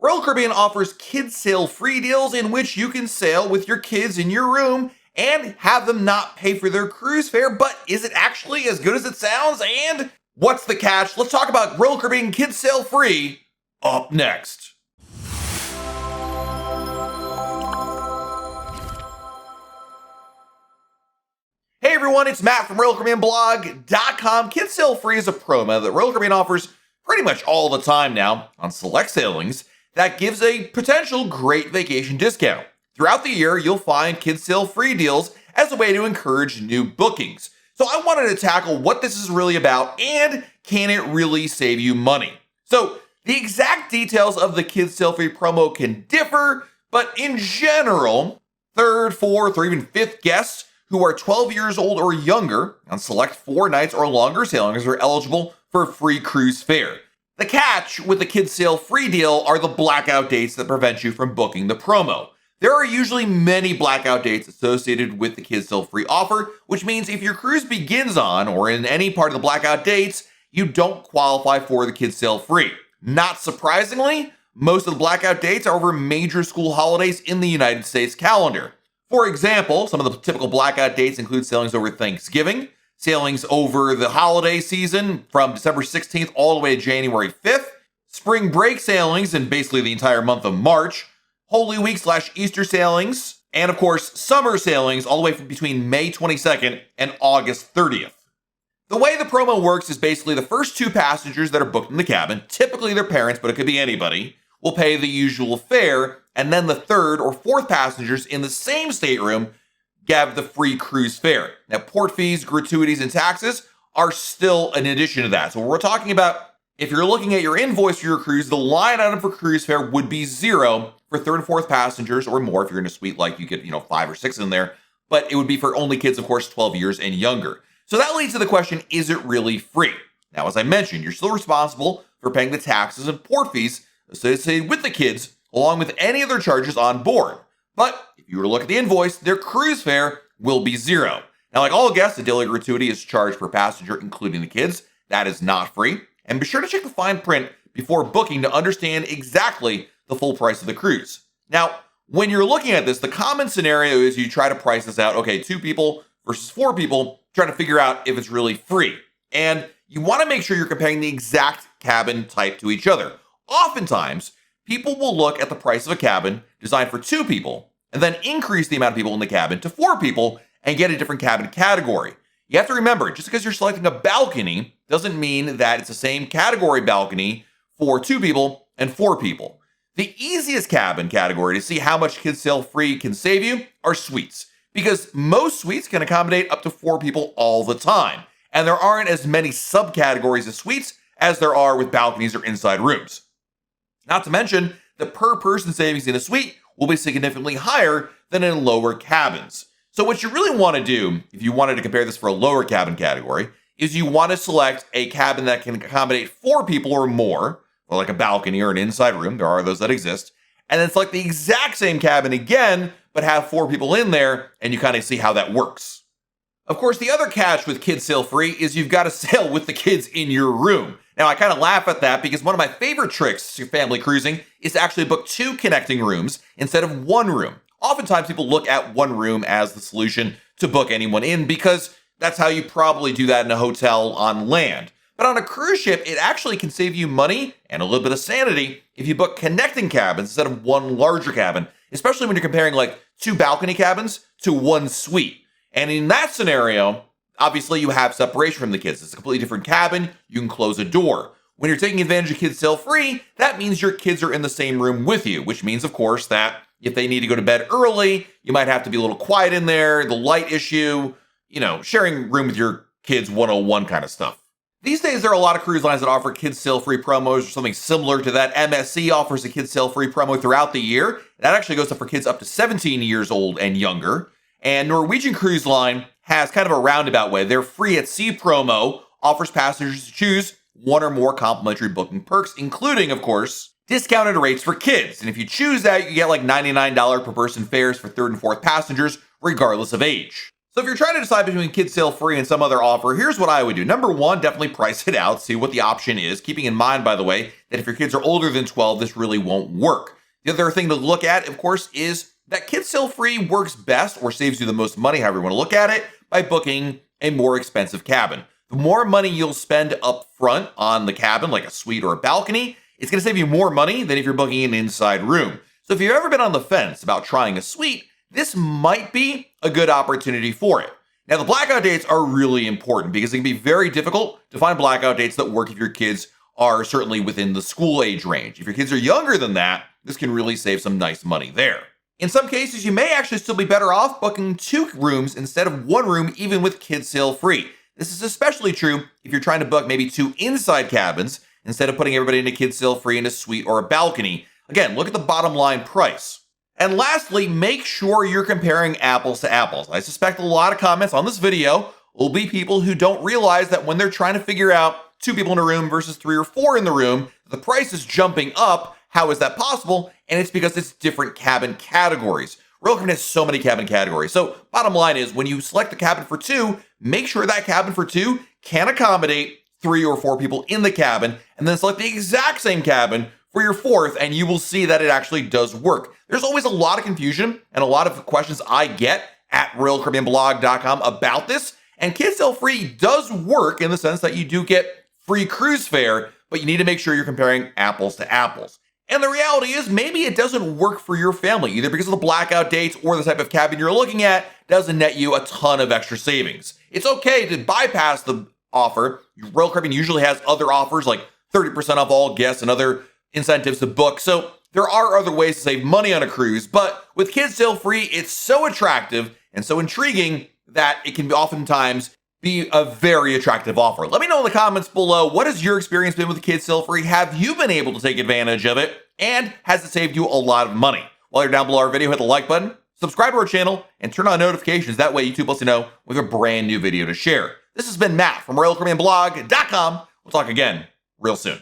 Royal Caribbean offers kids sail free deals in which you can sail with your kids in your room and have them not pay for their cruise fare. But is it actually as good as it sounds? And what's the catch? Let's talk about Royal Caribbean kids sail free up next. Hey everyone, it's Matt from RoyalCaribbeanBlog.com. Kids Sail Free is a promo that Royal Caribbean offers pretty much all the time now on select sailings that gives a potential great vacation discount. Throughout the year, you'll find Kids Sail Free deals as a way to encourage new bookings. So I wanted to tackle what this is really about and can it really save you money? So the exact details of the Kids Sail Free promo can differ, but in general, third, fourth, or even fifth guests who are 12 years old or younger on select 4 nights or longer sailings are eligible for a free cruise fare. The catch with the Kids Sail Free deal are the blackout dates that prevent you from booking the promo. There are usually many blackout dates associated with the Kids Sail Free offer, which means if your cruise begins on or in any part of the blackout dates, you don't qualify for the Kids Sail Free. Not surprisingly, most of the blackout dates are over major school holidays in the United States calendar. For example, some of the typical blackout dates include sailings over Thanksgiving, sailings over the holiday season from December 16th all the way to January 5th, spring break sailings in basically the entire month of March, Holy Week / Easter sailings, and of course, summer sailings all the way from between May 22nd and August 30th. The way the promo works is basically the first 2 passengers that are booked in the cabin, typically their parents, but it could be anybody, will pay the usual fare, and then the 3rd or 4th passengers in the same stateroom get the free cruise fare. Now, port fees, gratuities, and taxes are still an addition to that. So we're talking about, if you're looking at your invoice for your cruise, the line item for cruise fare would be 0 for 3rd and 4th passengers, or more if you're in a suite like you get, 5 or 6 in there. But it would be for only kids, of course, 12 years and younger. So that leads to the question, is it really free? Now, as I mentioned, you're still responsible for paying the taxes and port fees associated with the kids, along with any other charges on board. But if you were to look at the invoice, their cruise fare will be 0. Now, like all guests, a daily gratuity is charged per passenger, including the kids. That is not free. And be sure to check the fine print before booking to understand exactly the full price of the cruise. Now, when you're looking at this, the common scenario is you try to price this out. Okay, 2 people versus 4 people, trying to figure out if it's really free. And you want to make sure you're comparing the exact cabin type to each other. Oftentimes, people will look at the price of a cabin designed for 2 people and then increase the amount of people in the cabin to 4 people and get a different cabin category. You have to remember, just because you're selecting a balcony doesn't mean that it's the same category balcony for 2 people and 4 people. The easiest cabin category to see how much Kids Sail Free can save you are suites, because most suites can accommodate up to 4 people all the time, and there aren't as many subcategories of suites as there are with balconies or inside rooms. Not to mention, the per person savings in a suite will be significantly higher than in lower cabins. So what you really want to do, if you wanted to compare this for a lower cabin category, is you want to select a cabin that can accommodate 4 people or more, or like a balcony or an inside room, there are those that exist, and then select the exact same cabin again, but have 4 people in there, and you kind of see how that works. Of course, the other catch with Kids Sail Free is you've got to sail with the kids in your room. Now, I kind of laugh at that because one of my favorite tricks to family cruising is to actually book 2 connecting rooms instead of 1 room. Oftentimes, people look at 1 room as the solution to book anyone in because that's how you probably do that in a hotel on land. But on a cruise ship, it actually can save you money and a little bit of sanity if you book connecting cabins instead of 1 larger cabin, especially when you're comparing like 2 balcony cabins to 1 suite. And in that scenario, obviously you have separation from the kids. It's a completely different cabin. You can close a door. When you're taking advantage of Kids Sail Free, that means your kids are in the same room with you, which means, of course, that if they need to go to bed early, you might have to be a little quiet in there, the light issue, sharing room with your kids 101 kind of stuff. These days, there are a lot of cruise lines that offer Kids Sail Free promos or something similar to that. MSC offers a Kids Sail Free promo throughout the year. That actually goes up for kids up to 17 years old and younger. And Norwegian Cruise Line has kind of a roundabout way. Their Free at Sea promo offers passengers to choose 1 or more complimentary booking perks, including, of course, discounted rates for kids. And if you choose that, you get like $99 per person fares for 3rd and 4th passengers, regardless of age. So if you're trying to decide between kids sale free and some other offer, here's what I would do. Number one, definitely price it out, see what the option is. Keeping in mind, by the way, that if your kids are older than 12, this really won't work. The other thing to look at, of course, is that kids sale free works best or saves you the most money, however you want to look at it, by booking a more expensive cabin. The more money you'll spend up front on the cabin, like a suite or a balcony, it's going to save you more money than if you're booking an inside room. So if you've ever been on the fence about trying a suite, this might be a good opportunity for it. Now, the blackout dates are really important because it can be very difficult to find blackout dates that work if your kids are certainly within the school age range. If your kids are younger than that, this can really save some nice money there. In some cases, you may actually still be better off booking 2 rooms instead of 1 room, even with kids sale free. This is especially true if you're trying to book maybe 2 inside cabins instead of putting everybody into kids sale free in a suite or a balcony. Again, look at the bottom line price. And lastly, make sure you're comparing apples to apples. I suspect a lot of comments on this video will be people who don't realize that when they're trying to figure out 2 people in a room versus 3 or 4 in the room, the price is jumping up. How is that possible? And it's because it's different cabin categories. Royal Caribbean has so many cabin categories. So bottom line is when you select a cabin for 2, make sure that cabin for 2 can accommodate 3 or 4 people in the cabin, and then select the exact same cabin for your 4th, and you will see that it actually does work. There's always a lot of confusion and a lot of questions I get at RoyalCaribbeanBlog.com about this, and Kids Sale Free does work in the sense that you do get free cruise fare, but you need to make sure you're comparing apples to apples. And the reality is maybe it doesn't work for your family, either because of the blackout dates or the type of cabin you're looking at doesn't net you a ton of extra savings. It's okay to bypass the offer. Royal Caribbean usually has other offers like 30% off all guests and other incentives to book. So there are other ways to save money on a cruise, but with Kids Sale Free, it's so attractive and so intriguing that it can oftentimes be a very attractive offer. Let me know in the comments below, what has your experience been with Kids Sale Free? Have you been able to take advantage of it? And has it saved you a lot of money? While you're down below our video, hit the like button, subscribe to our channel, and turn on notifications. That way YouTube lets you know we have a brand new video to share. This has been Matt from RoyalCaribbeanBlog.com. We'll talk again real soon.